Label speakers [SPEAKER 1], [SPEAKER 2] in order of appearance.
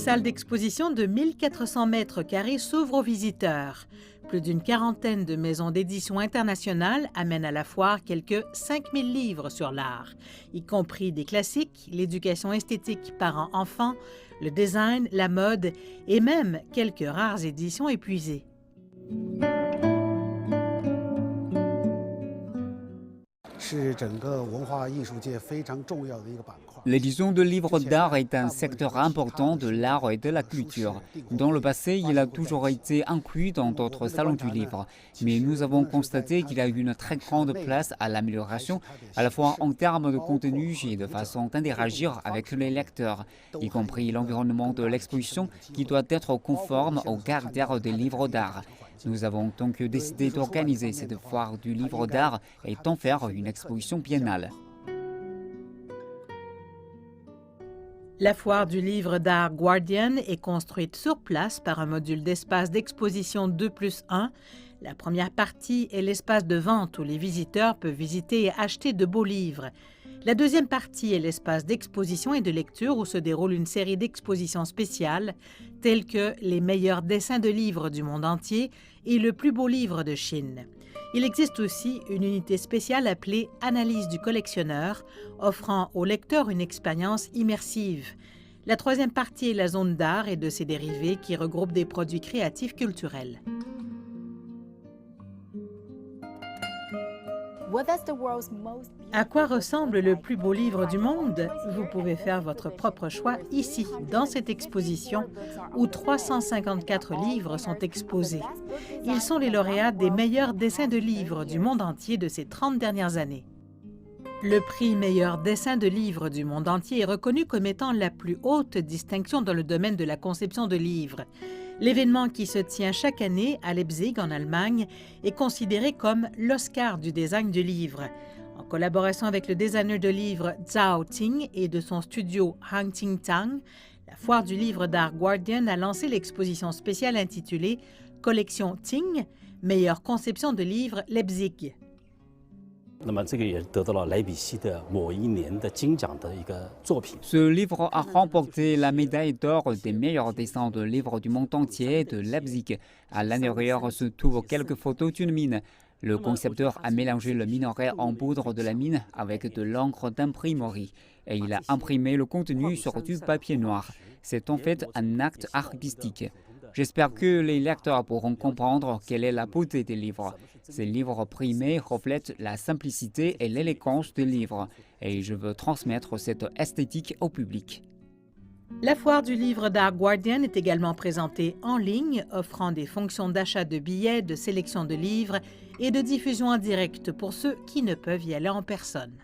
[SPEAKER 1] salle d'exposition de 1400 mètres carrés s'ouvre aux visiteurs. Plus d'une quarantaine de maisons d'édition internationales amènent à la foire quelques 5000 livres sur l'art, y compris des classiques, l'éducation esthétique parents-enfants, le design, la mode et même quelques rares éditions épuisées.
[SPEAKER 2] L'édition de livres d'art est un secteur important de l'art et de la culture. Dans le passé, il a toujours été inclus dans d'autres salons du livre. Mais nous avons constaté qu'il y a eu une très grande place à l'amélioration, à la fois en termes de contenu et de façon d'interagir avec les lecteurs, y compris l'environnement de l'exposition qui doit être conforme au caractère des livres d'art. Nous avons donc décidé d'organiser cette foire du livre d'art et d'en faire une exposition biennale.
[SPEAKER 1] La foire du livre d'art Guardian est construite sur place par un module d'espace d'exposition 2+1. La première partie est l'espace de vente où les visiteurs peuvent visiter et acheter de beaux livres. La deuxième partie est l'espace d'exposition et de lecture où se déroule une série d'expositions spéciales telles que les meilleurs dessins de livres du monde entier et le plus beau livre de Chine. Il existe aussi une unité spéciale appelée « Analyse du collectionneur », offrant aux lecteurs une expérience immersive. La troisième partie est la zone d'art et de ses dérivés qui regroupe des produits créatifs culturels. À quoi ressemble le plus beau livre du monde? Vous pouvez faire votre propre choix ici, dans cette exposition, où 354 livres sont exposés. Ils sont les lauréats des meilleurs dessins de livres du monde entier de ces 30 dernières années. Le prix meilleur dessin de livres du monde entier est reconnu comme étant la plus haute distinction dans le domaine de la conception de livres. L'événement qui se tient chaque année à Leipzig, en Allemagne, est considéré comme l'Oscar du design du livre. En collaboration avec le designer de livres Zhao Ting et de son studio Hang Ting Tang, la foire du livre d'art Guardian a lancé l'exposition spéciale intitulée « Collection Ting, meilleure conception de livres Leipzig ».
[SPEAKER 2] Ce livre a remporté la médaille d'or des meilleurs dessins de livres du monde entier de Leipzig. À l'intérieur se trouvent quelques photos d'une mine. Le concepteur a mélangé le minerai en poudre de la mine avec de l'encre d'imprimerie et il a imprimé le contenu sur du papier noir. C'est en fait un acte artistique. J'espère que les lecteurs pourront comprendre quelle est la beauté des livres. Ces livres primés reflètent la simplicité et l'élégance des livres et je veux transmettre cette esthétique au public.
[SPEAKER 1] La foire du livre d'art Guardian est également présentée en ligne, offrant des fonctions d'achat de billets, de sélection de livres et de diffusion en direct pour ceux qui ne peuvent y aller en personne.